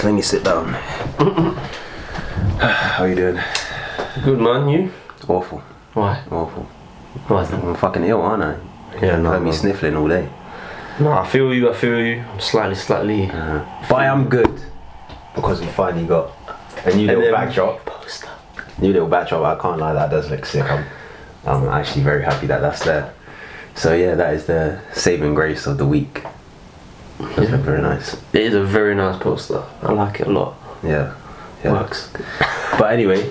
Let me sit down. How you doing? Good, man. You? Awful. Why? Awful. Why is that? I'm fucking ill, aren't I? Yeah, no. I've been sniffling all day. No, I feel you. I'm slightly. But I'm good because we finally got a new little backdrop. Poster. New little backdrop. I can't lie, that does look sick. I'm actually very happy that that's there. So yeah, that is the saving grace of the week. Does look very nice. It is a very nice poster. I like it a lot. Yeah. Works. But anyway,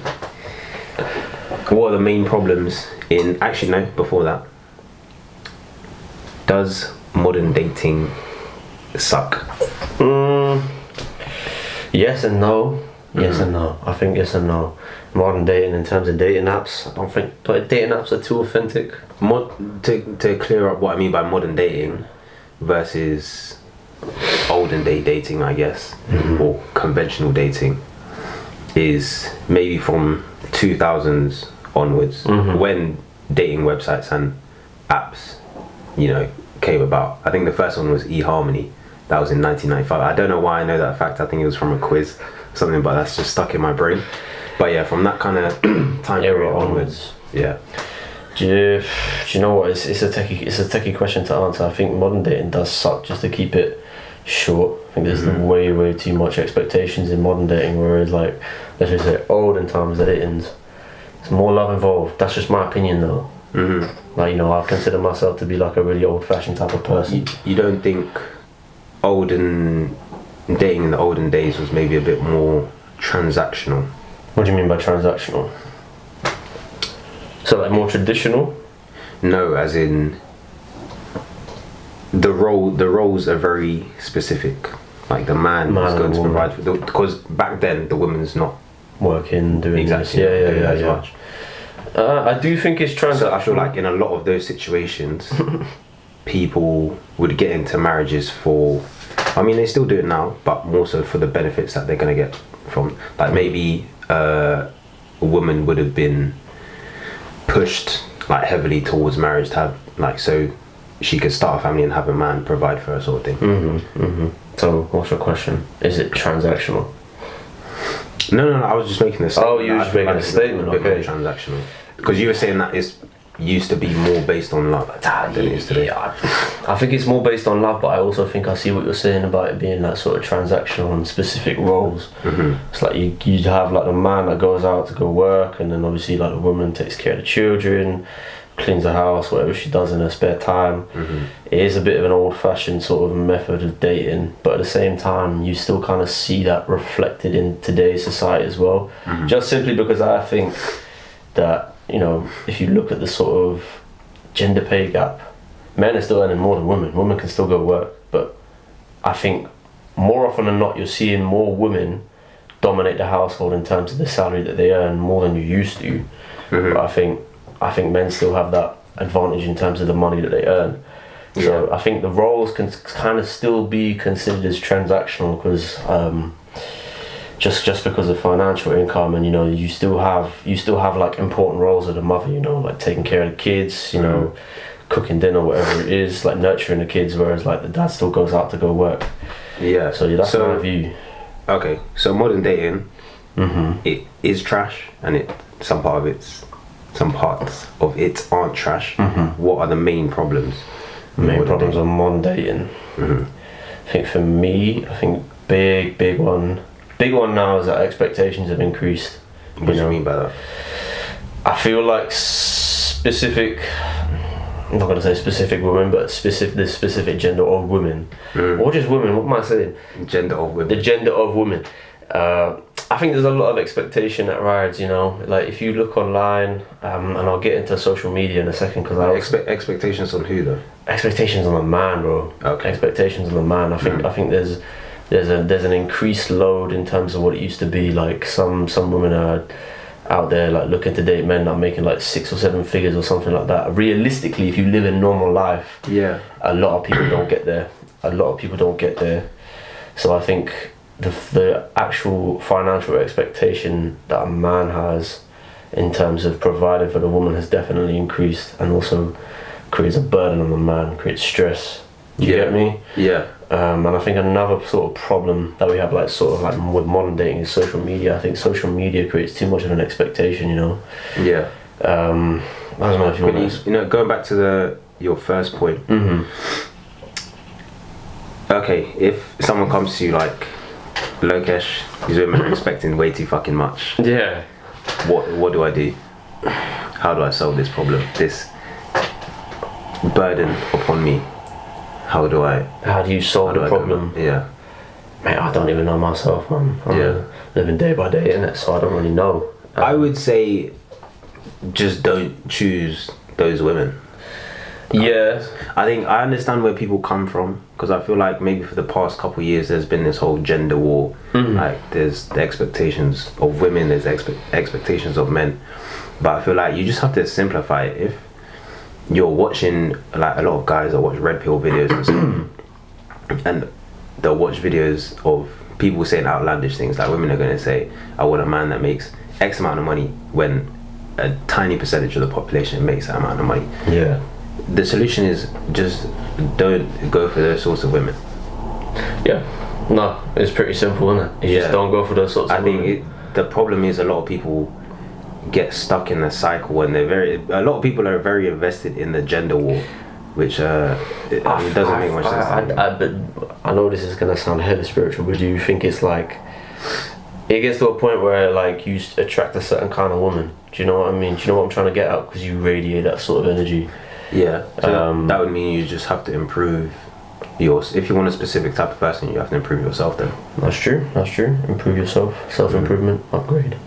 what are the main problems in... Actually, no, before that. Does modern dating suck? Yes and no. Yes and no. I think yes and no. Modern dating, in terms of dating apps, I don't think dating apps are too authentic. To clear up what I mean by modern dating versus olden day dating, I guess, or conventional dating, is maybe from 2000s onwards, when dating websites and apps, came about. I think the first one was eHarmony. That was in 1995. I don't know why I know that fact. I think it was from a quiz, something, but that's just stuck in my brain. But yeah, from that kind of time period onwards, yeah. Do you know what? It's a techie question to answer. I think modern dating does suck. Just to keep it short, I think there's way too much expectations in modern dating. Whereas, like, let's just say olden times datings, it's more love involved. That's just my opinion, though. Like, I consider myself to be like a really old-fashioned type of person. You don't think dating in the olden days was maybe a bit more transactional? What do you mean by transactional? So, like, more traditional? No, as in the roles are very specific. Like, the man is going to provide for because back then the woman's not working, doing exactly this. Yeah. Much. I do think it's transactional. So I feel like in a lot of those situations, people would get into marriages for, I mean, they still do it now, but more so for the benefits that they're going to get from, like, maybe a woman would have been pushed like heavily towards marriage to have, like, so she could start a family and have a man provide for her, sort of thing. So what's your question? Is it transactional? No, I was just making a statement. Oh, you were just making a statement, okay. Transactional. Because you were saying that it used to be more based on love than it is today. Yeah, I think it's more based on love, but I also think I see what you're saying about it being like sort of transactional and specific roles. It's like you have like the man that goes out to go work, and then obviously like the woman takes care of the children, cleans the house, whatever she does in her spare time. It is a bit of an old-fashioned sort of method of dating, but at the same time you still kind of see that reflected in today's society as well. Just simply because I think that, if you look at the sort of gender pay gap, men are still earning more than women. Women can still go work, but I think more often than not you're seeing more women dominate the household in terms of the salary that they earn more than you used to. But I think men still have that advantage in terms of the money that they earn. So I think the roles can kind of still be considered as transactional because just because of financial income, and you still have like important roles of the mother, like taking care of the kids, cooking dinner, whatever it is, like nurturing the kids, whereas like the dad still goes out to go work. Yeah. So that's my view. Okay, so modern dating, it is trash, and some parts of it aren't trash. What are the main problems? Main problems on modern dating. I think for me, big one now is that expectations have increased. What do you mean by that? I feel like I'm not going to say specific women, but the specific gender of women, or just women. What am I saying? Gender of women. The gender of women. I think there's a lot of expectation that rides, like if you look online, and I'll get into social media in a second because expectations on who though? Expectations on the man, bro. Okay. Expectations on the man. I think there's an increased load in terms of what it used to be. Like some women are out there like looking to date men that are making like 6 or 7 figures or something like that. Realistically, if you live a normal life, a lot of people don't get there. So I think the actual financial expectation that a man has in terms of providing for the woman has definitely increased, and also creates a burden on the man, creates stress. Do you get me? Yeah. And I think another sort of problem that we have, like sort of like with modern dating, is social media. I think social media creates too much of an expectation, you know. Yeah. I don't know if you want to. You know, going back to your first point. Okay, if someone comes to you like, Lokesh, these women are expecting way too fucking much. Yeah. What do I do? How do I solve this problem? This burden upon me. How do you solve the problem? Yeah. Mate, I don't even know myself, man. I'm living day by day, innit? So I don't really know. I would say just don't choose those women. Yeah. I think I understand where people come from, because I feel like maybe for the past couple of years there's been this whole gender war. Like there's the expectations of women, there's expectations of men. But I feel like you just have to simplify it. If you're watching, like a lot of guys that watch red pill videos and stuff, and they'll watch videos of people saying outlandish things, like women are going to say, I want a man that makes X amount of money, when a tiny percentage of the population makes that amount of money. Yeah. The solution is just don't go for those sorts of women. Yeah. No, it's pretty simple, isn't it? You just don't go for those sorts of women. I think the problem is a lot of people get stuck in the cycle, and a lot of people are very invested in the gender war, which it doesn't make much sense. But I know this is gonna sound heavy spiritual, but do you think it's like it gets to a point where like you attract a certain kind of woman? Do you know what I mean? Do you know what I'm trying to get at? Because you radiate that sort of energy. Yeah. So that would mean you just have to improve if you want a specific type of person, you have to improve yourself then. That's true. Improve yourself. Self-improvement, upgrade.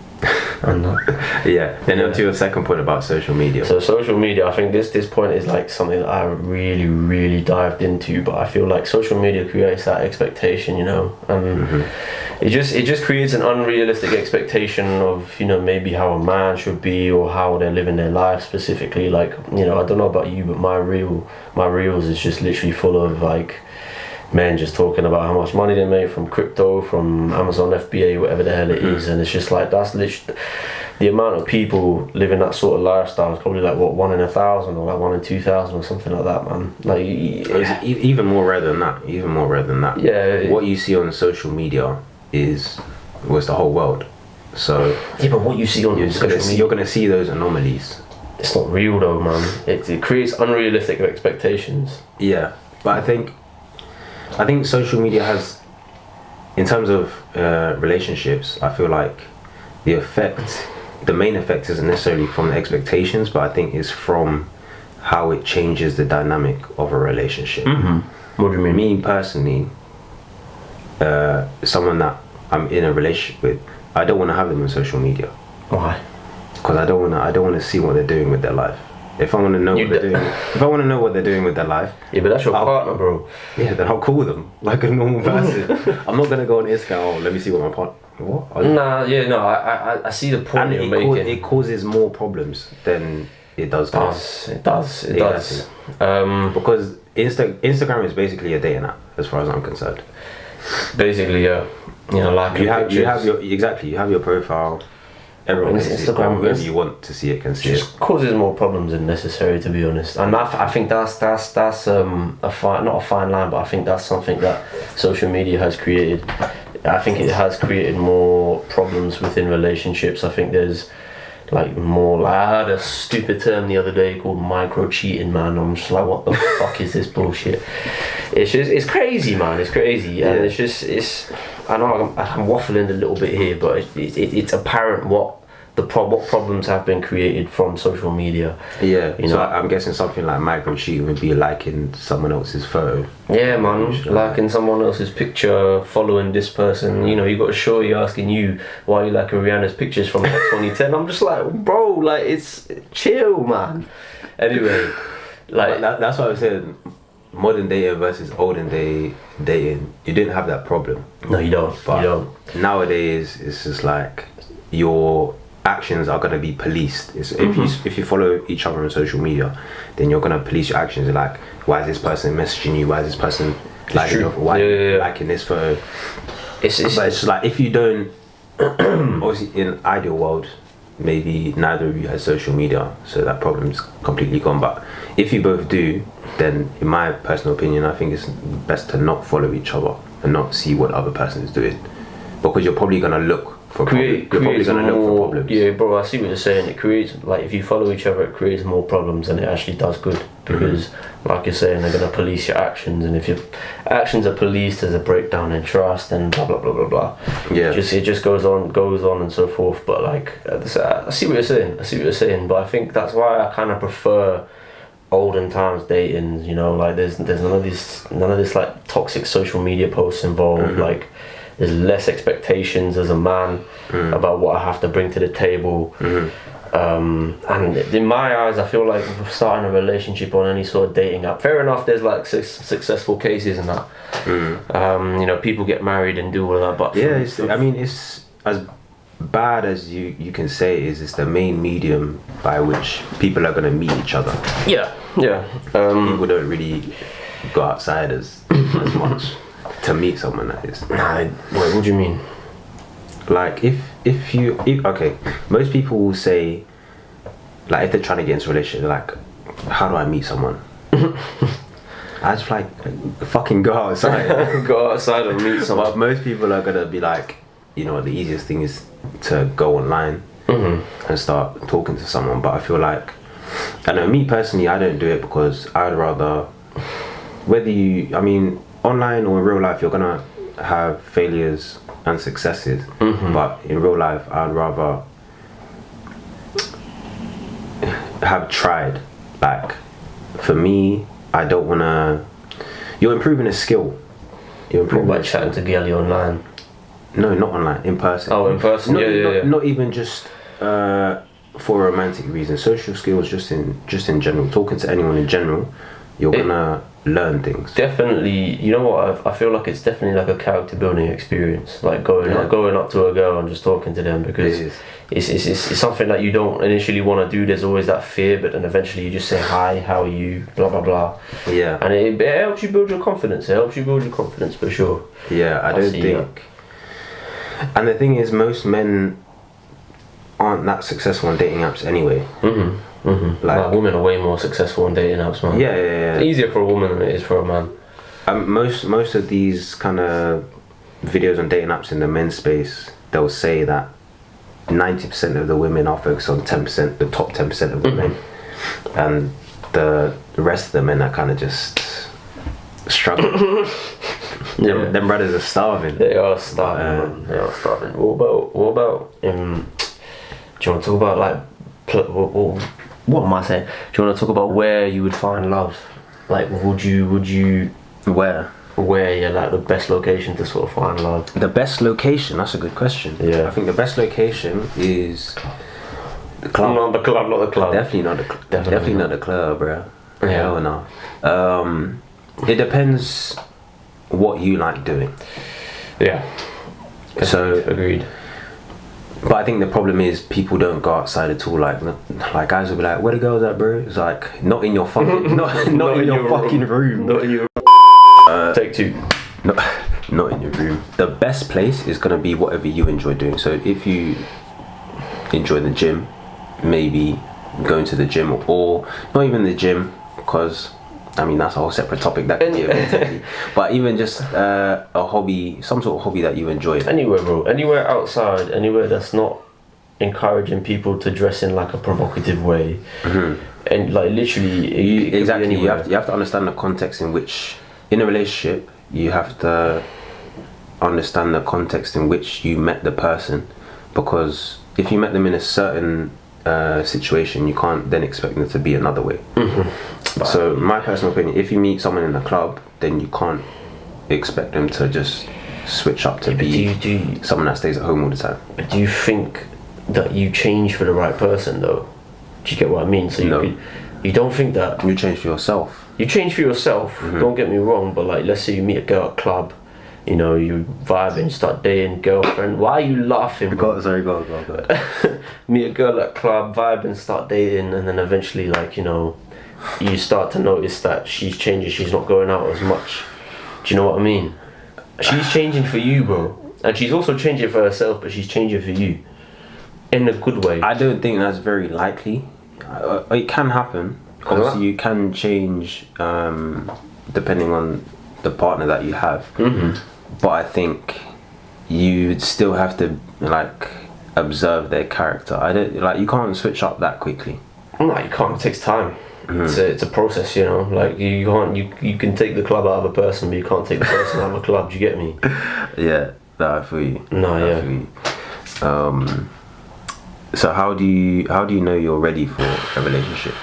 And then on to your second point about social media. So social media, I think this point is like something that I really dived into, but I feel like social media creates that expectation, you know, and it just creates an unrealistic expectation of, you know, maybe how a man should be or how they're living their life specifically. Like, you know, I don't know about you, but my reels is just literally full of like men just talking about how much money they make from crypto, from Amazon FBA, whatever the hell it is, and it's just like that's literally the amount of people living that sort of lifestyle is probably like what 1 in 1,000 or like 1 in 2,000 or something like that, man. Like even more rare than that. Yeah. What you see on social media was the whole world. So yeah, but what you see on you're gonna see those anomalies. It's not real though, man. It creates unrealistic expectations. Yeah, but I think social media has, in terms of relationships, I feel like the main effect isn't necessarily from the expectations, but I think it's from how it changes the dynamic of a relationship. What do you mean? Me personally, someone that I'm in a relationship with, I don't want to have them on social media. Why? Because I don't want to see what they're doing with their life. If I want to know what they're doing with their life, yeah, but that's your partner, bro. Yeah, then I'll call them like a normal person. I'm not gonna go on Instagram. Oh, let me see what my partner. What? I see the point you're making. It causes more problems than it does. It does. Because Instagram is basically a dating app, as far as I'm concerned. Basically, yeah. You know, like you have your profile. Everyone can see it. Whoever you want to see it can see it. Just causes more problems than necessary, to be honest. And I think that's a fine, not a fine line, but I think that's something that social media has created. I think it has created more problems within relationships. I think there's like more. Like, I had a stupid term the other day called micro cheating, man. I'm just like, what the fuck is this bullshit? It's crazy, man. It's crazy, yeah. And it's. I know I'm waffling a little bit here, but it's apparent what problems have been created from social media. Yeah, you know, so I'm guessing something like micro cheating would be liking someone else's photo. Yeah, man, liking someone else's picture, following this person. You know, you got a shorty asking you why you liking Rihanna's pictures from like 2010. I'm just like, bro, like it's chill, man. Anyway, like that's what I was saying. Modern dating versus olden day dating, you didn't have that problem. No, you don't. But nowadays, it's just like your actions are gonna be policed. If you follow each other on social media, then you're gonna police your actions. Like, why is this person messaging you? Why is this person liking this photo? But it's like if you don't, obviously in ideal world, maybe neither of you has social media, so that problem's completely gone. But if you both do, then in my personal opinion, I think it's best to not follow each other and not see what the other person is doing, because you're probably gonna look for problems. Yeah, bro, I see what you're saying. It creates, like, if you follow each other, it creates more problems than it actually does good. Because, like you're saying, they're gonna police your actions, and if your actions are policed, there's a breakdown in trust, and blah blah blah blah blah. Yeah. It just goes on and so forth. But like, I see what you're saying. But I think that's why I kind of prefer olden times dating. You know, like there's none of this like toxic social media posts involved. Like, there's less expectations as a man about what I have to bring to the table. And in my eyes, I feel like starting a relationship on any sort of dating app, fair enough, there's like successful cases and that. You know, people get married and do all that, but yeah, it's as bad as you can say it is. It's the main medium by which people are going to meet each other. Yeah. People don't really go outside as much to meet someone, that is. Wait, what do you mean? Like if okay, most people will say, like, if they're trying to get into a relationship, they're like, how do I meet someone? I just like, fucking go outside. Go outside and meet someone. But most people are gonna be like, you know, the easiest thing is to go online and start talking to someone. But I feel like, I know, me personally, I don't do it because I'd rather, online or in real life, you're gonna have failures and successes, but in real life I'd rather have tried. Like, for me, I don't wanna, you're improving a skill, you're improving by chatting to girlie online. No, not online, in person. Oh, in person. Not even just for a romantic reason. Social skills, just in general, talking to anyone in general, you're gonna learn things. Definitely, you know what? I feel like it's definitely like a character building experience. Like going up to a girl and just talking to them, because it's something that you don't initially want to do. There's always that fear, but then eventually you just say hi, how are you, blah blah blah. Yeah. And it helps you build your confidence. It helps you build your confidence for sure. Yeah, I don't think. That. And the thing is, most men aren't that successful on dating apps anyway. Like, women are way more successful on dating apps, man. Yeah. It's easier for a woman than it is for a man. Most of these kind of videos on dating apps in the men's space, they'll say that 90% of the women are focused on 10%, the top 10% of the men, and the rest of the men are kind of just struggling. Them brothers are starving. They are starving. They are starving. What about? Do you want to talk about like? What am I saying? Do you want to talk about where you would find love? Like, would you where like the best location to sort of find love? The best location? That's a good question. Yeah, I think the best location is the club. Not the club. Definitely not the club, bro. Yeah. Hell no. It depends what you like doing. Yeah. So agreed. But I think the problem is people don't go outside at all. Like guys will be like, "Where the girls at, bro?" It's like, not in your fucking, not in your fucking room. Not in your. Take two. Not in your room. The best place is gonna be whatever you enjoy doing. So if you enjoy the gym, maybe going to the gym, or not even the gym, because I mean that's a whole separate topic that can be a but even just a hobby, some sort of hobby that you enjoy. Anywhere, bro. Anywhere outside, anywhere that's not encouraging people to dress in like a provocative way. And like literally, exactly. You have to understand the context in which, in a relationship, you have to understand the context in which you met the person, because if you met them in a certain situation, you can't then expect them to be another way. So my personal opinion, if you meet someone in the club, then you can't expect them to just switch up to be someone that stays at home all the time. Do you think that you change for the right person though? Do you get what I mean? So you don't think that you change for yourself? You change for yourself, don't get me wrong, but like, let's say you meet a girl at a club, you know, you vibe and start dating, girlfriend. Why are you laughing? Go. Meet a girl at a club, vibe and start dating, and then eventually, like, you know, you start to notice that she's changing, she's not going out as much. Do you know what I mean? She's changing for you, bro. And she's also changing for herself, but she's changing for you. in a good way. I don't think that's very likely. It can happen. Obviously, you can change depending on the partner that you have. But I think you'd still have to like observe their character. I don't like you can't switch up that quickly. No, you can't. It takes time. It's a process, you know. Like you can't. You can take the club out of a person, but you can't take the person out of a club. Do you get me? Yeah, no, I feel you. No, I feel you. So how do you know you're ready for a relationship?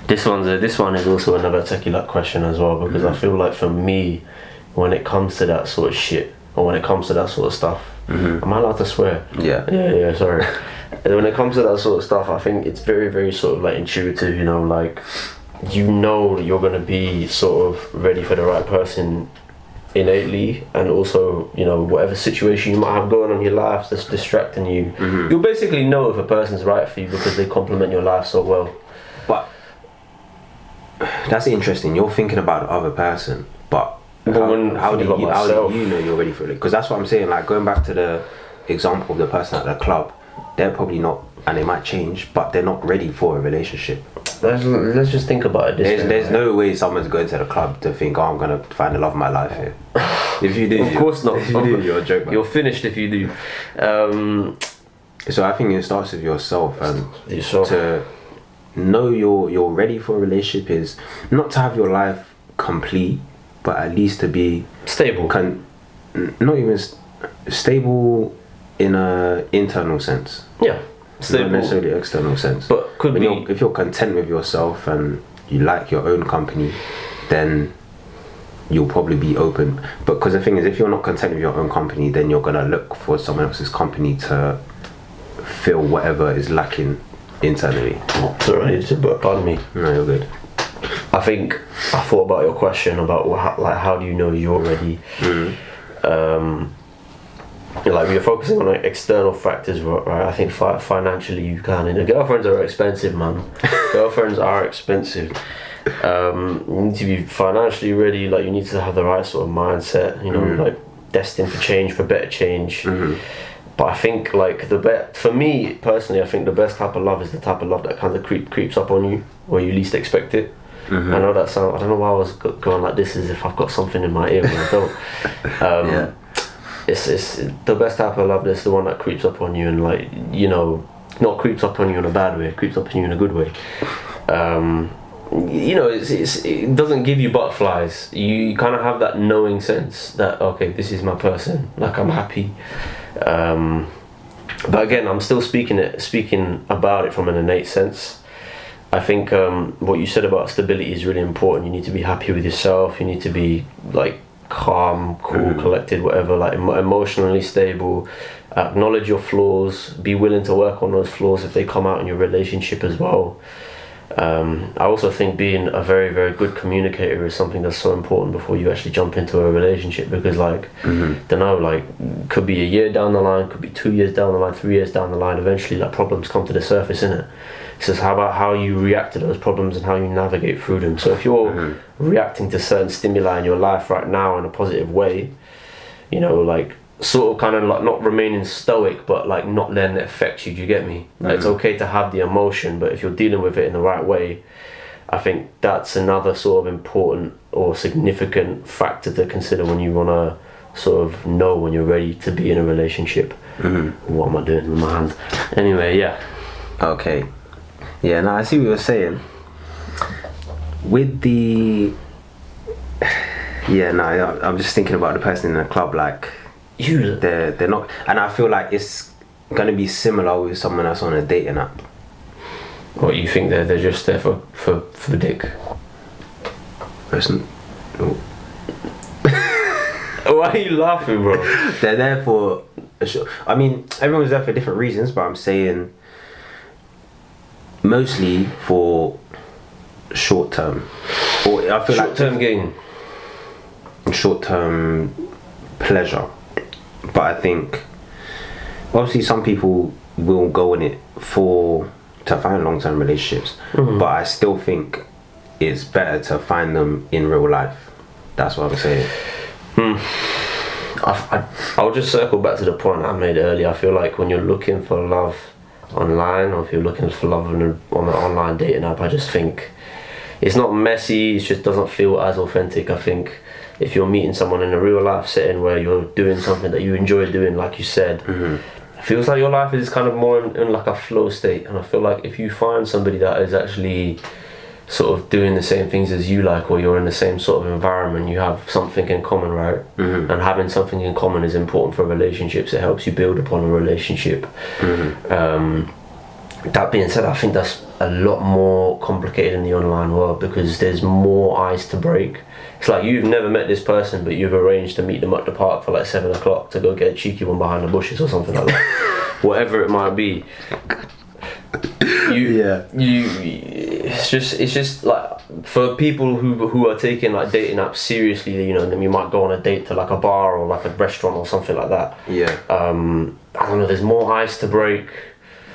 This one is also another techie like question as well, because I feel like for me, when it comes to that sort of shit, or when it comes to that sort of stuff, am I allowed to swear? Yeah, sorry. When it comes to that sort of stuff, I think it's very, very sort of like intuitive, you know, like you know you're gonna be sort of ready for the right person innately, and also, you know, whatever situation you might have going on in your life that's distracting you, you'll basically know if a person's right for you because they complement your life so well. But that's interesting. You're thinking about the other person, but how do you know you're ready for it? Because that's what I'm saying. Like going back to the example of the person at the club, they're probably not, and they might change, but they're not ready for a relationship. Let's just think about it. There's no way someone's going to the club to think, oh, I'm gonna find the love of my life here. If you do, of course not. If you do, you're a joke, man. You're finished if you do. So I think it starts with yourself, and to know you're ready for a relationship is not to have your life complete, but at least to be stable. Not even stable in a internal sense. Yeah, stable. Not necessarily external sense. But if you're content with yourself and you like your own company, then you'll probably be open. But because the thing is, if you're not content with your own company, then you're gonna look for someone else's company to fill whatever is lacking internally. Sorry, but pardon me. No, you're good. I think I thought about your question about how do you know you're ready. Like we're focusing on like external factors, right? I think financially you can. And girlfriends are expensive, man. Girlfriends are expensive. You need to be financially ready. Like you need to have the right sort of mindset. You know, like destined for change, for better change. But I think like for me personally, I think the best type of love is the type of love that kind of creeps up on you where you least expect it. I know that sound. I don't know why I was going like this, as if I've got something in my ear when I don't. It's the best type of love. That's the one that creeps up on you, and like, you know, not creeps up on you in a bad way. It creeps up on you in a good way. You know, it doesn't give you butterflies. You kind of have that knowing sense that okay, this is my person. Like I'm happy. But again, I'm still speaking about it from an innate sense. I think what you said about stability is really important. You need to be happy with yourself. You need to be like calm, cool, collected, whatever, like emotionally stable. Acknowledge your flaws. Be willing to work on those flaws if they come out in your relationship as well. I also think being a very, very good communicator is something that's so important before you actually jump into a relationship, because like don't know, like could be a year down the line, could be 2 years down the line, 3 years down the line, eventually like problems come to the surface, innit? It's just how about how you react to those problems and how you navigate through them. So if you're reacting to certain stimuli in your life right now in a positive way, you know, like sort of kind of like not remaining stoic, but like not letting it affect you. Do you get me? Like, it's okay to have the emotion, but if you're dealing with it in the right way, I think that's another sort of important or significant factor to consider when you want to sort of know when you're ready to be in a relationship. What am I doing with my hands? Anyway, yeah. Okay. Yeah, no, I see what you're saying. With the... Yeah, no, I'm just thinking about the person in the club, like... They're not... And I feel like it's going to be similar with someone that's on a dating app. What, you think they're just there for dick? Person... Oh. Why are you laughing, bro? They're there for... I mean, everyone's there for different reasons, but I'm saying... Mostly for short term, or I feel short term gain, short term pleasure. But I think obviously some people will go in it to find long term relationships. But I still think it's better to find them in real life. That's what I'm saying. I'll just circle back to the point I made earlier. I feel like when you're looking for love, online, or if you're looking for love on an online dating app, I just think it's not messy. It just doesn't feel as authentic. I think if you're meeting someone in a real life setting where you're doing something that you enjoy doing, like you said, it feels like your life is kind of more in like a flow state. And I feel like if you find somebody that is actually sort of doing the same things as you like, or you're in the same sort of environment, you have something in common, right? And having something in common is important for relationships. It helps you build upon a relationship. That being said, I think that's a lot more complicated in the online world, because there's more ice to break. It's like you've never met this person, but you've arranged to meet them at the park for like 7 o'clock to go get a cheeky one behind the bushes or something like that. Whatever it might be. It's just like, for people who are taking like dating apps seriously, you know, then you might go on a date to like a bar or like a restaurant or something like that. I don't know, there's more ice to break.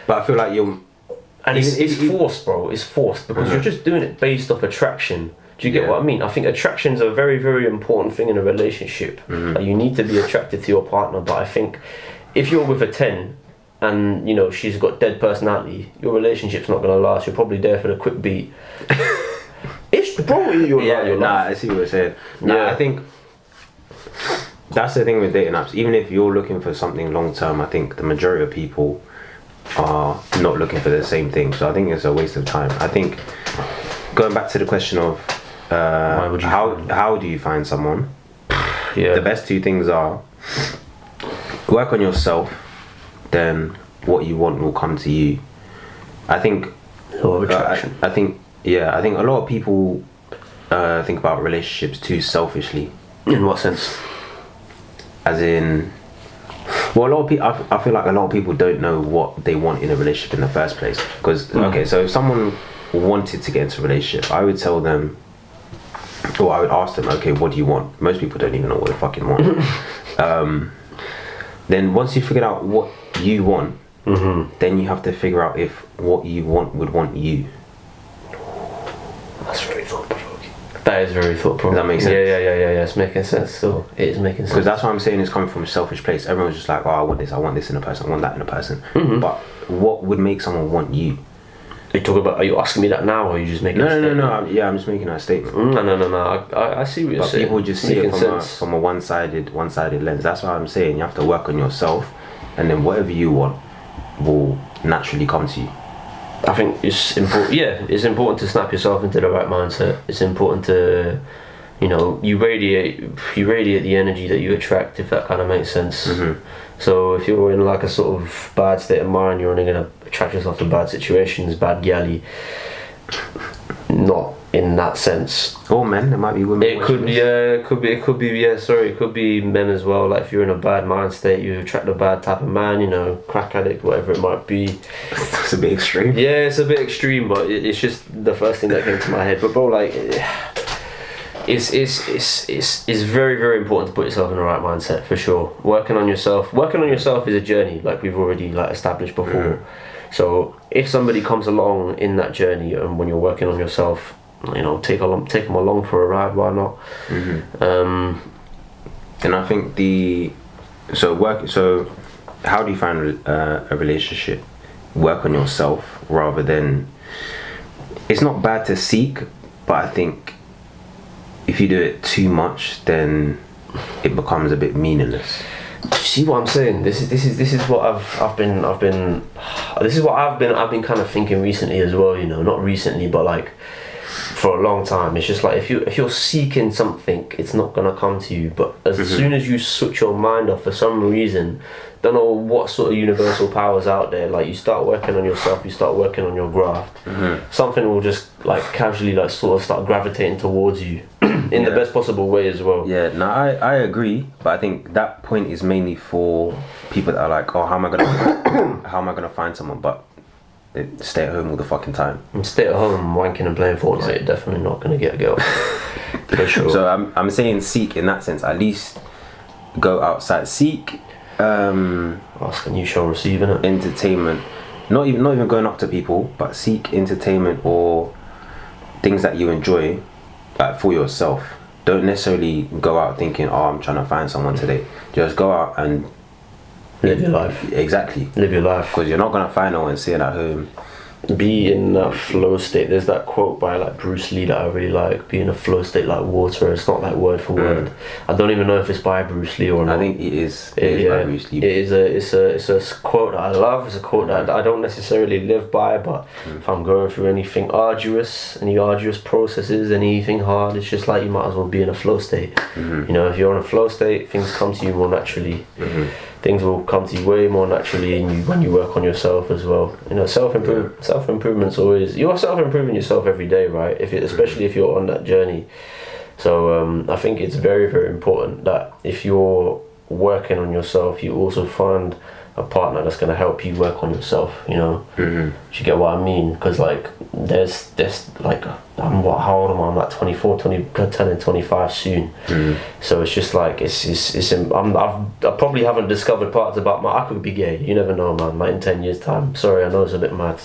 But I feel like it's forced, bro. It's forced, because you're just doing it based off attraction. Do you get what I mean? I think attraction's a very, very important thing in a relationship. Like, you need to be attracted to your partner, but I think if you're with a 10 and, you know, she's got dead personality, your relationship's not going to last. You're probably there for the quick beat. It's probably I see what you're saying. I think that's the thing with dating apps. Even if you're looking for something long term, I think the majority of people are not looking for the same thing. So I think it's a waste of time. I think, going back to the question of how do you find someone? The best two things are work on yourself, then what you want will come to you. I think attraction. I think a lot of people think about relationships too selfishly. In what sense? As in, well, a lot of people, I feel like a lot of people don't know what they want in a relationship in the first place. Because okay, so if someone wanted to get into a relationship, I would tell them, or I would ask them, okay, what do you want? Most people don't even know what they fucking want. Then once you figured out what you want, then you have to figure out if what you want would want you. That's very thought-provoking. That is very thought-provoking. Does that make sense? Yeah. It's making sense still. It is making sense. Because that's what I'm saying, is coming from a selfish place. Everyone's just like, oh, I want this in a person, I want that in a person. But what would make someone want you? Are you asking me that now, or are you just making a statement? No. I'm just making that statement. No. I see what you're saying. But people just see it from a one-sided lens. That's why I'm saying you have to work on yourself, and then whatever you want will naturally come to you. I think it's important. Yeah, it's important to snap yourself into the right mindset. It's important to, you know, you radiate the energy that you attract, if that kind of makes sense. So if you're in like a sort of bad state of mind, you're only going to attract yourself to bad situations, bad galley. Not in that sense. Or men, there might be women. It could be men as well. Like if you're in a bad mind state, you attract a bad type of man, you know, crack addict, whatever it might be. It's a bit extreme. Yeah, it's a bit extreme, but it's just the first thing that came to my head. But bro, like, it's very, very important to put yourself in the right mindset, for sure. Working on yourself is a journey, like we've already like established before. So if somebody comes along in that journey, and when you're working on yourself, you know, take them along for a ride. Why not? And I think so how do you find a relationship? Work on yourself rather than. It's not bad to seek, but I think if you do it too much, then it becomes a bit meaningless. See what I'm saying? This is what I've been kind of thinking recently as well. You know, not recently, but like for a long time. It's just like if you're seeking something, it's not gonna come to you. But as soon as you switch your mind off for some reason, don't know what sort of universal powers out there, like you start working on yourself, you start working on your graft, something will just like casually like sort of start gravitating towards you in the best possible way as well. Yeah, no, I agree, but I think that point is mainly for people that are like, oh, how am I gonna find someone? But they stay at home all the fucking time. And stay at home wanking and playing Fortnite, you're definitely not gonna get a girl. For sure. So I'm saying seek in that sense. At least go outside. Seek. Ask and you shall receive, innit? Entertainment. Not even going up to people, but seek entertainment or things that you enjoy, like for yourself. Don't necessarily go out thinking, oh, I'm trying to find someone today. Just go out and Live your life. Exactly. Live your life. Because you're not gonna find no one sitting at home. Be in that flow state. There's that quote by like Bruce Lee that I really like. Be in a flow state like water. It's not like word for word. I don't even know if it's by Bruce Lee or not. I think it is. It is by Bruce Lee. It's a quote that I love. It's a quote that I don't necessarily live by, but if I'm going through any arduous processes, anything hard, it's just like you might as well be in a flow state. You know, if you're in a flow state, things come to you more naturally. Things will come to you way more naturally when you work on yourself as well. You know, self-improvement's always, you're self-improving yourself every day, right? Especially if you're on that journey. So I think it's very, very important that if you're working on yourself, you also find a partner that's going to help you work on yourself, you know. Do you get what I mean? Because like there's like how old am I? I'm like 24, turning 25 soon. So it's just like I probably haven't discovered parts about I could be gay, you never know, man. Like in 10 years time, sorry, I know it's a bit mad.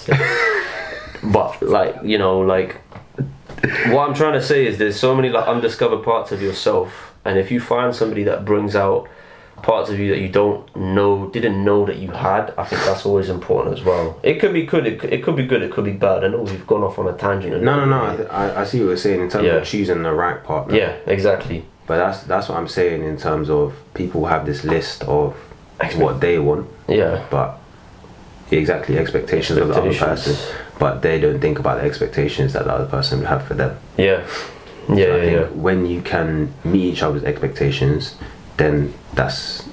But like, you know, like what I'm trying to say is there's so many like undiscovered parts of yourself, and if you find somebody that brings out parts of you that you didn't know that you had, I think that's always important as well. It could be good, it could be good, it could be bad. I know we've gone off on a tangent. No. I see what you're saying in terms of choosing the right partner. Yeah, exactly. But that's what I'm saying in terms of people have this list of what they want. Yeah. But expectations of the other person, but they don't think about the expectations that the other person would have for them. Yeah. So I think when you can meet each other's expectations, then that's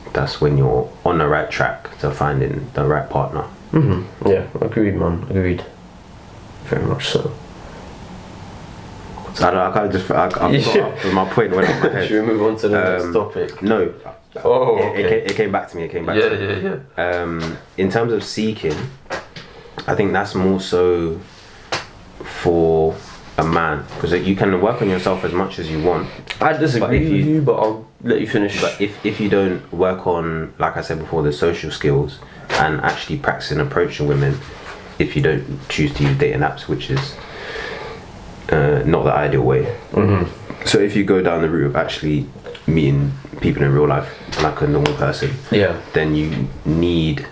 when you're on the right track to finding the right partner. Yeah, agreed, man. Agreed. Very much so. So I forgot my point went off my head. Should we move on to the next topic? No. Oh, okay. It came back to me. Yeah. In terms of seeking, I think that's more so for a man, because you can work on yourself as much as you want. I disagree with you, but I'll let you finish. But if you don't work on, like I said before, the social skills and actually practicing approaching women, if you don't choose to use dating apps, which is not the ideal way. So if you go down the route of actually meeting people in real life like a normal person, then you need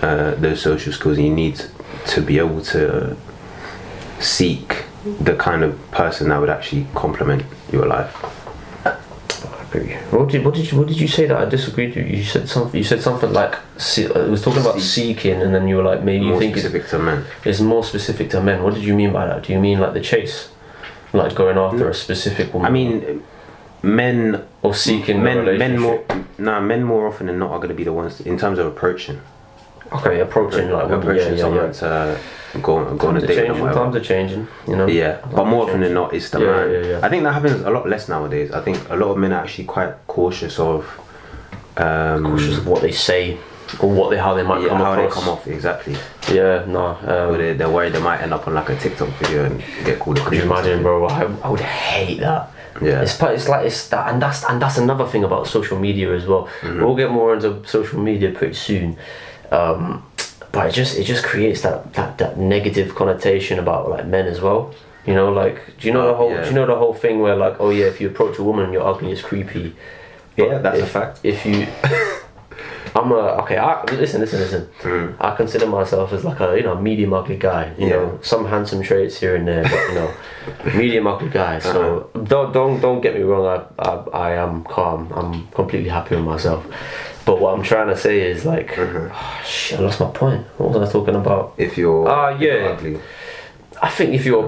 those social skills, and you need to be able to seek the kind of person that would actually complement your life. I agree. What did you say that I disagreed with? You said something like it was talking about seeking, and then you were like, maybe you think specific to men. It's more specific to men. What did you mean by that? Do you mean like the chase, like going after a specific woman? I mean, men or seeking men more often than not are going to be the ones in terms of approaching. Okay, approaching someone to go on a date and whatever. Times are changing, you know. Yeah, but more often than not, it's the man. Yeah. I think that happens a lot less nowadays. I think a lot of men are actually quite cautious of what they say or how they might come across. How they come off, exactly. Yeah, no. They're worried they might end up on like a TikTok video and get called a creep. Could you imagine, bro? I would hate that. Yeah, it's that, and that's another thing about social media as well. We'll get more into social media pretty soon, but it just creates that negative connotation about like men as well. You know, like do you know the whole thing where like, oh yeah, if you approach a woman and you're ugly, it's creepy. Yeah, that's a fact. If you listen. I consider myself as like a medium ugly guy. You know, some handsome traits here and there, but medium ugly guy. So don't get me wrong. I am calm. I'm completely happy with myself. But what I'm trying to say is like, shit, I lost my point. What was I talking about? If you're ugly. I think if you're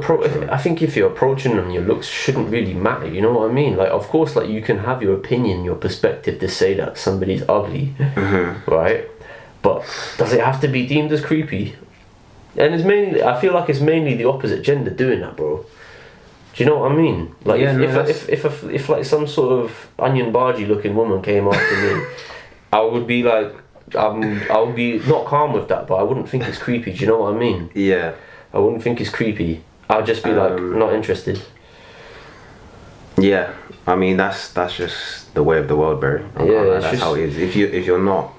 approaching them, your looks shouldn't really matter. You know what I mean? Like, of course, like you can have your opinion, your perspective to say that somebody's ugly, right? But does it have to be deemed as creepy? And I feel like it's mainly the opposite gender doing that, bro. Do you know what I mean? Like, if like some sort of onion bargee looking woman came after me, I would be like, I would be not calm with that, but I wouldn't think it's creepy. Do you know what I mean? Yeah. I wouldn't think it's creepy. I'd just be like, not interested. Yeah, I mean that's just the way of the world, bro. That's how it is. If you're not,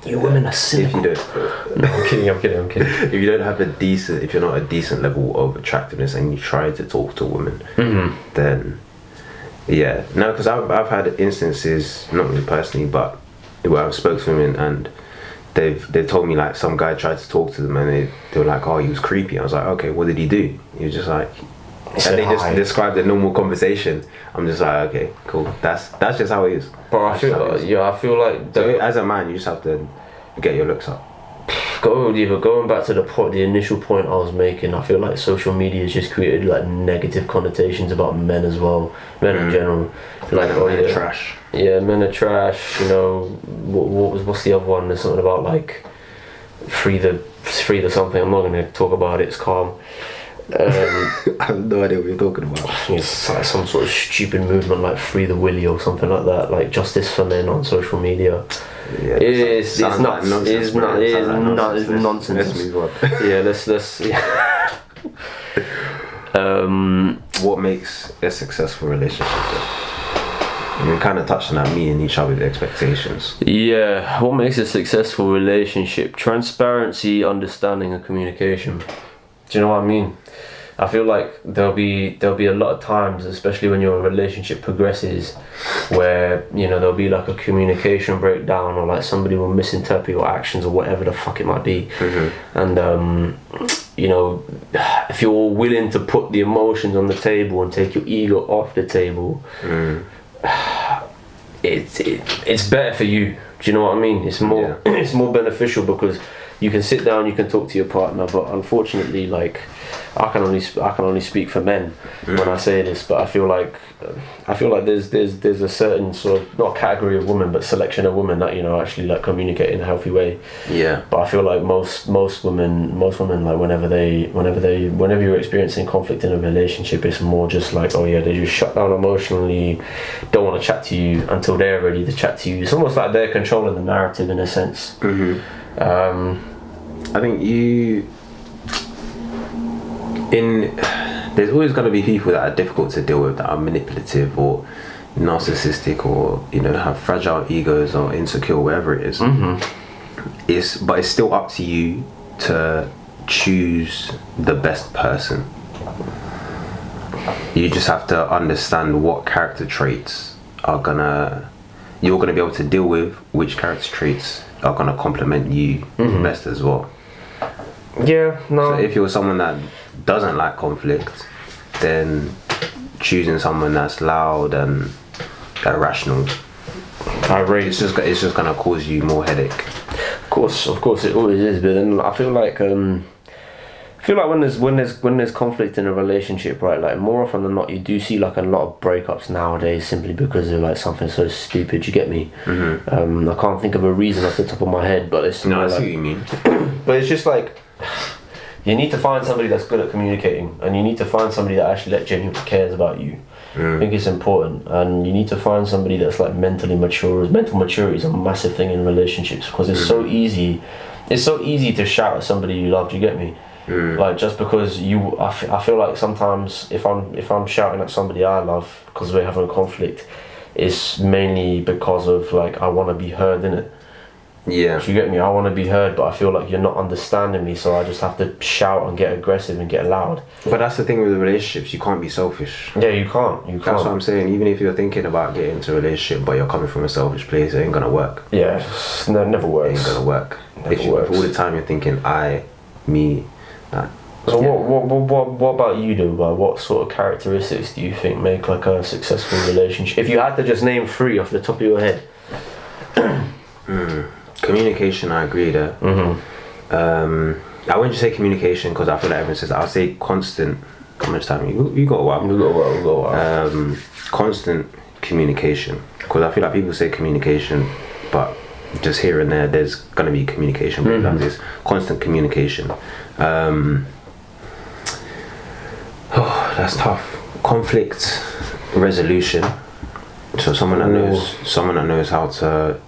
you women are cynical. If you don't, no, I'm kidding. If you don't have if you're not a decent level of attractiveness and you try to talk to a woman, then yeah, no, because I've had instances, not me personally, but where I've spoken to women and they've told me like some guy tried to talk to them and they were like, oh, he was creepy. I was like, okay, what did he do? He was just like, and they just described a normal conversation. I'm just like, okay, cool. That's just how it is. But I feel like so as a man, you just have to get your looks up. Going back to the initial point I was making, I feel like social media has just created like negative connotations about men as well, men in general. Like, oh yeah, trash. Yeah, men are trash. You know, what's the other one? There's something about like free the something. I'm not going to talk about it. It's calm. I have no idea what you're talking about. I think it's like some sort of stupid movement like Free the Willy or something like that, like justice for men on social media. Yeah, it's nuts. It's nonsense. Let's move on. Yeah, let's. Yeah. What makes a successful relationship? We kind of touched on that, meeting each other's expectations. Yeah, what makes a successful relationship? Transparency, understanding, and communication. Do you know what I mean? I feel like there'll be a lot of times, especially when your relationship progresses, where you know there'll be like a communication breakdown, or like somebody will misinterpret your actions or whatever the fuck it might be. And you know, if you're willing to put the emotions on the table and take your ego off the table, it's better for you. Do you know what I mean? It's more it's more beneficial because you can sit down, you can talk to your partner, but unfortunately, like I can only speak for men when I say this, but I feel like there's a certain sort of, not category of women, but selection of women that, you know, actually like communicate in a healthy way. Yeah. But I feel like most women like whenever you're experiencing conflict in a relationship, it's more just like, oh yeah, they just shut down emotionally, don't want to chat to you until they're ready to chat to you. It's almost like they're controlling the narrative in a sense. I think there's always going to be people that are difficult to deal with, that are manipulative or narcissistic, or you know, have fragile egos or insecure, whatever it is. But it's still up to you to choose the best person. You just have to understand what character traits you're gonna be able to deal with, which character traits are gonna complement you best as well. Yeah, no. So if you're someone that doesn't like conflict, then choosing someone that's loud and irrational, irate, it's just gonna cause you more headache. Of course it always is, but then I feel like when there's conflict in a relationship, right, like more often than not you do see like a lot of breakups nowadays simply because of like something so stupid. You get me? I can't think of a reason off the top of my head, but it's I see what you mean. But it's just like, you need to find somebody that's good at communicating, and you need to find somebody that actually like genuinely cares about you. I think it's important, and you need to find somebody that's like mentally mature. Mental maturity is a massive thing in relationships, because it's so easy to shout at somebody you love. Do you get me? Like, just because I feel like sometimes if I'm shouting at somebody I love because we're having a conflict, it's mainly because of like I want to be heard, innit? Yeah. Do you get me? I want to be heard, but I feel like you're not understanding me, so I just have to shout and get aggressive and get loud. But that's the thing with the relationships, you can't be selfish. Yeah, you can't. That's what I'm saying. Even if you're thinking about getting into a relationship, but you're coming from a selfish place, it ain't gonna work. Yeah, never works. It ain't gonna work. If all the time you're thinking I, me, that. So what about you, though? Like, what sort of characteristics do you think make like a successful relationship? If you had to just name 3 off the top of your head. Communication, I agree there. I wouldn't just say communication because I feel like everyone says that. I'll say constant. How much time? You got a while. We got a while. Constant communication, because I feel like people say communication, but just here and there's gonna be communication breakdowns. It's constant communication. That's tough. Conflict resolution. So someone that knows how to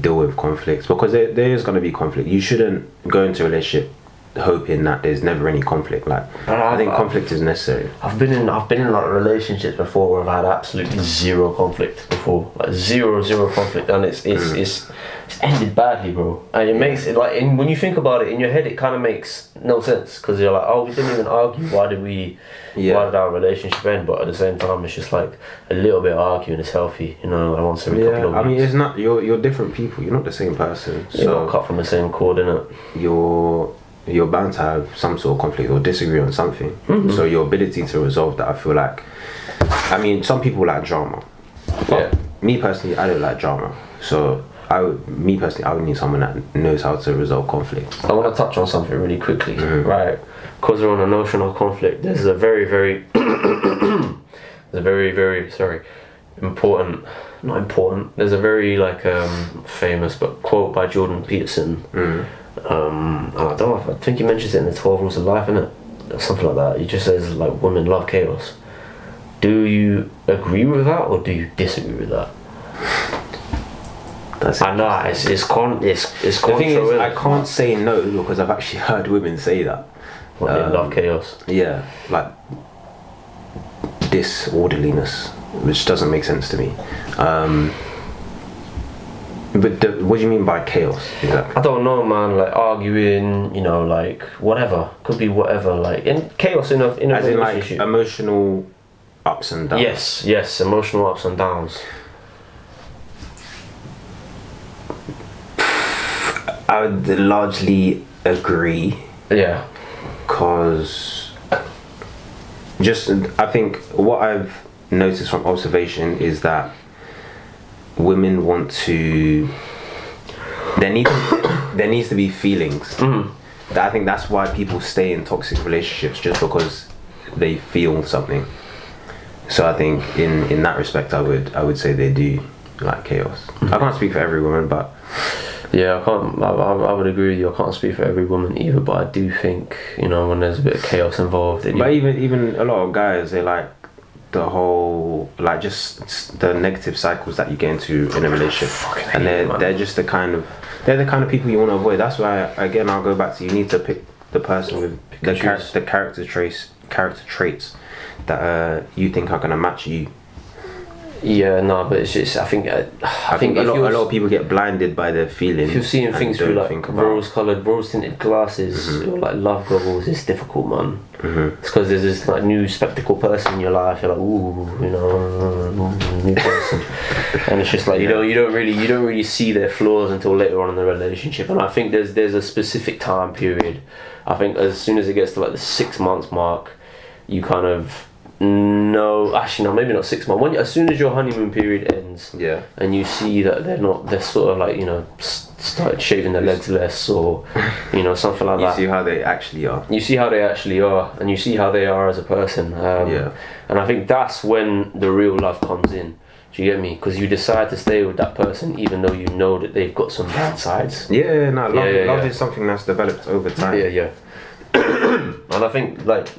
deal with conflicts, because there is going to be conflict. You shouldn't go into a relationship hoping that there's never any conflict. Like, I think conflict is necessary. I've been in like relationships before where I've had absolutely zero conflict before, like zero conflict, and it's just ended badly, bro. And it makes it like, when you think about it in your head, it kind of makes no sense because you're like, oh, we didn't even argue. Why did our relationship end? But at the same time, it's just like a little bit of arguing is healthy, you know. Like once every couple of weeks. I mean, it's not you're different people. You're not the same person. You're not cut from the same cord, innit? You're bound to have some sort of conflict or disagree on something. So your ability to resolve that, I feel like, I mean, some people like drama. But me personally, I don't like drama. So I would need someone that knows how to resolve conflict. I want to touch on something really quickly, right? Because we're on a notion of conflict. There's a very, very, important. Not important. There's a very famous but quote by Jordan Peterson. I don't know. I think he mentions it in the 12 Rules of Life, innit? Or something like that. He just says like women love chaos. Do you agree with that or do you disagree with that? I know it's the thing is, I can't say no because I've actually heard women say that. Well, they love chaos. Yeah, like disorderliness, which doesn't make sense to me. But what do you mean by chaos exactly? I don't know, man. Like arguing, you know, like whatever. Could be whatever. Like in chaos in a as in like emotional ups and downs. Yes, emotional ups and downs. I would largely agree. Yeah. Because I think what I've noticed from observation is that women want to. There needs to be feelings. That I think that's why people stay in toxic relationships, just because they feel something. So I think in that respect, I would say they do like chaos. I can't speak for every woman, but. Yeah, I would agree with you. I can't speak for every woman either, but I do think, you know, when there's a bit of chaos involved. But even a lot of guys, they like the whole, like just the negative cycles that you get into in a relationship, and they're just the kind of people you want to avoid. That's why again I'll go back to, you need to pick the person with the character traits that you think are gonna match you. Yeah, no, but it's just I think a lot of people get blinded by their feelings. If you're seeing things through like rose-coloured, rose-tinted glasses or like love goggles, it's difficult, man. It's because there's this like new spectacle person in your life. You're like, ooh, you know, new person, and it's just like you don't really see their flaws until later on in the relationship. And I think there's a specific time period. I think as soon as it gets to like the 6 months mark, you kind of. No, actually no, maybe not 6 months. As soon as your honeymoon period ends, and you see that they're sort of like, you know, started shaving their legs less, or you know, something like that. You see how they actually are. You see how they actually are, and you see how they are as a person. And I think that's when the real love comes in. Do you get me? Because you decide to stay with that person even though you know that they've got some bad sides. Love is something that's developed over time. And I think like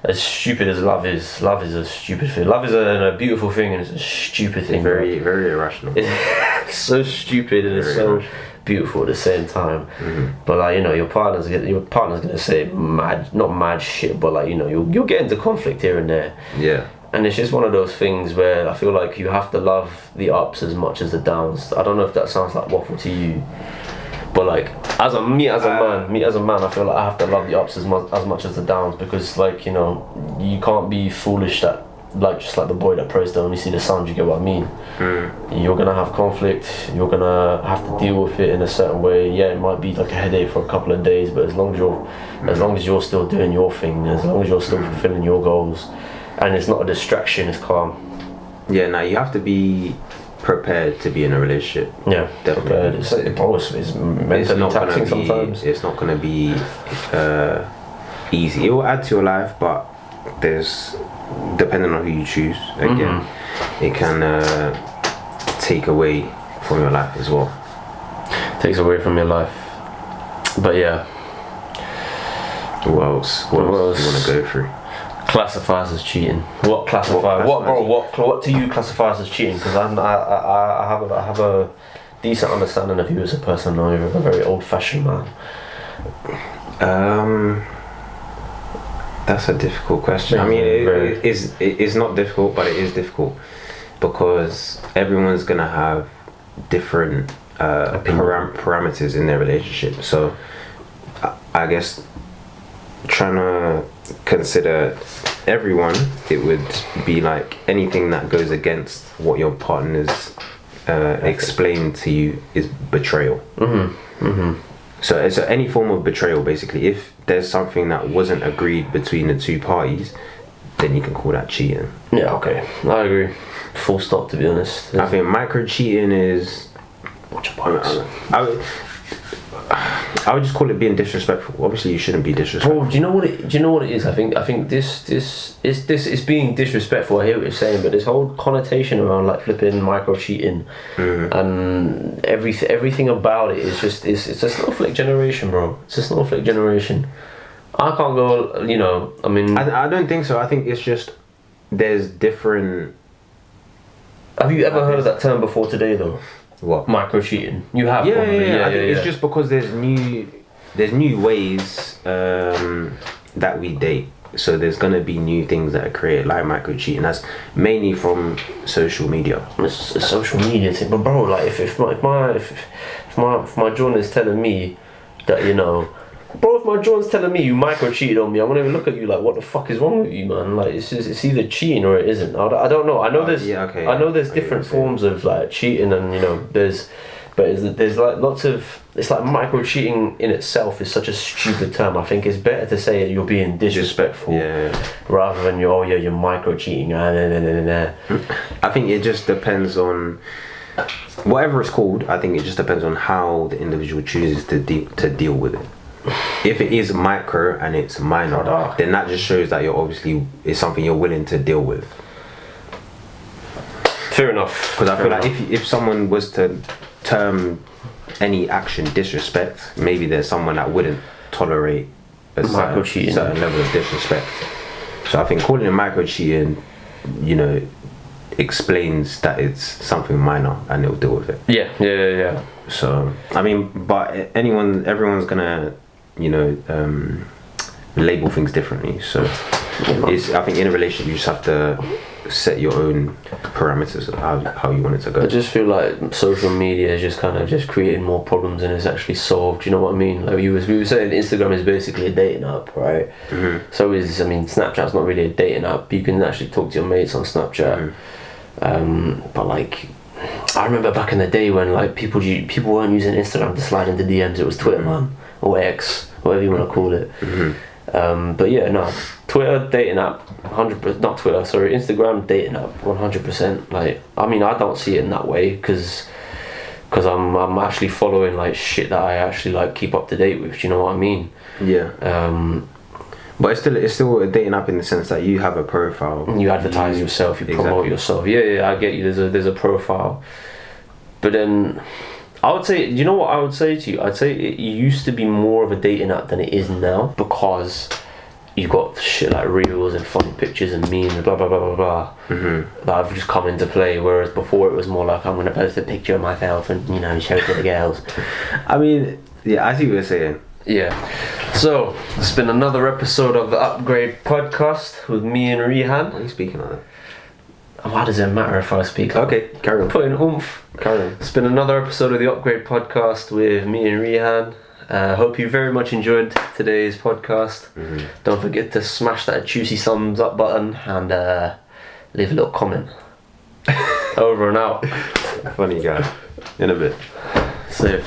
as stupid as love is a stupid thing. Love is a beautiful thing and it's a stupid thing. Very, very irrational. It's so stupid and it's so beautiful at the same time. But like, you know, your partner's gonna say not mad shit, but like, you know, you'll get into conflict here and there. Yeah. And it's just one of those things where I feel like you have to love the ups as much as the downs. I don't know if that sounds like waffle to you. But like, as a man, I feel like I have to love the ups as much as the downs, because like, you know, you can't be foolish that like just like the boy that prays to only see the sun. You get what I mean? You're gonna have conflict. You're gonna have to deal with it in a certain way. Yeah, it might be like a headache for a couple of days, but as long as you're still doing your thing, as long as you're still fulfilling your goals, and it's not a distraction, it's calm. Yeah, now you have to be prepared to be in a relationship. Yeah, definitely. It's mentally taxing sometimes. It's not going to be easy. It will add to your life, but there's, depending on who you choose, again, it can take away from your life as well. Takes away from your life. But yeah. What else do you want to go through? Classifies as cheating. What do you classify as cheating? Because I have a decent understanding of you as a person. Now you're a very old-fashioned man. That's a difficult question. I mean, it's not difficult, but it is difficult because everyone's gonna have different parameters in their relationship. So I guess trying to consider everyone, it would be like anything that goes against what your partner's explained to you is betrayal. So it's any form of betrayal, basically. If there's something that wasn't agreed between the two parties, then you can call that cheating. Yeah, okay, I agree. Full stop, to be honest. I think micro cheating is, I would just call it being disrespectful. Obviously, you shouldn't be disrespectful. Bro, do you know what it is? I think this is being disrespectful. I hear what you're saying, but this whole connotation around like flipping micro cheating and everything about it is just it's a snowflake generation, bro. It's a snowflake generation. I can't go. You know, I mean, I don't think so. I think it's just there's different. Have you ever heard of that term before today, though? What? Micro cheating. You have. Yeah. I think it's just because there's new ways that we date. So there's gonna be new things that are created like micro cheating. That's mainly from social media. It's a social media thing, but bro, like if my John is telling me that, you know, bro, if my John's telling me you micro cheated on me, I'm gonna even look at you like, what the fuck is wrong with you, man? Like it's either cheating or it isn't. I don't know. I know there's different forms of like cheating, and you know there's like lots of, it's like micro cheating in itself is such a stupid term. I think it's better to say you're being disrespectful rather than you're micro cheating. I think it just depends on whatever it's called. I think it just depends on how the individual chooses to deal with it. If it is micro and it's minor, then that just shows that it's something you're willing to deal with. Fair enough. Because I feel like if someone was to term any action disrespect, maybe there's someone that wouldn't tolerate a certain level of disrespect. So I think calling it micro cheating, you know, explains that it's something minor and they'll deal with it. Yeah. So I mean, but everyone's gonna, you know, label things differently. So I think in a relationship you just have to set your own parameters of how you want it to go. I just feel like social media is just kind of just creating more problems than it's actually solved. You know what I mean? Like we were saying, Instagram is basically a dating app, right? So Snapchat's not really a dating app. You can actually talk to your mates on Snapchat. But like, I remember back in the day when like people weren't using Instagram to slide into DMs. It was Twitter, man, or X, whatever you want to call it. But yeah, no, Twitter dating app, 100%. Not Twitter, sorry, Instagram dating app, 100%. Like, I mean, I don't see it in that way because I'm actually following like shit that I actually like keep up to date with. Do you know what I mean? Yeah. But it's still a dating app in the sense that you have a profile. You advertise yourself, you promote yourself. Yeah, I get you. There's a profile, but then I would say, you know what I would say to you? I'd say it used to be more of a dating app than it is now, because you've got shit like reels and funny pictures and memes and blah blah blah blah blah that have just come into play. Whereas before it was more like, I'm gonna post a picture of myself and, you know, show it to the girls. I mean, yeah, I see what you're saying. Yeah. So it's been another episode of the Upgrade Podcast with me and Rehan. Why are you speaking on it? Why does it matter if I speak? Okay, carry on. Put in oomph. Carry on. It's been another episode of the Upgrade Podcast with me and Rehan. Hope you very much enjoyed today's podcast. Don't forget to smash that juicy thumbs up button and leave a little comment. Over and out. Funny guy. In a bit. See you.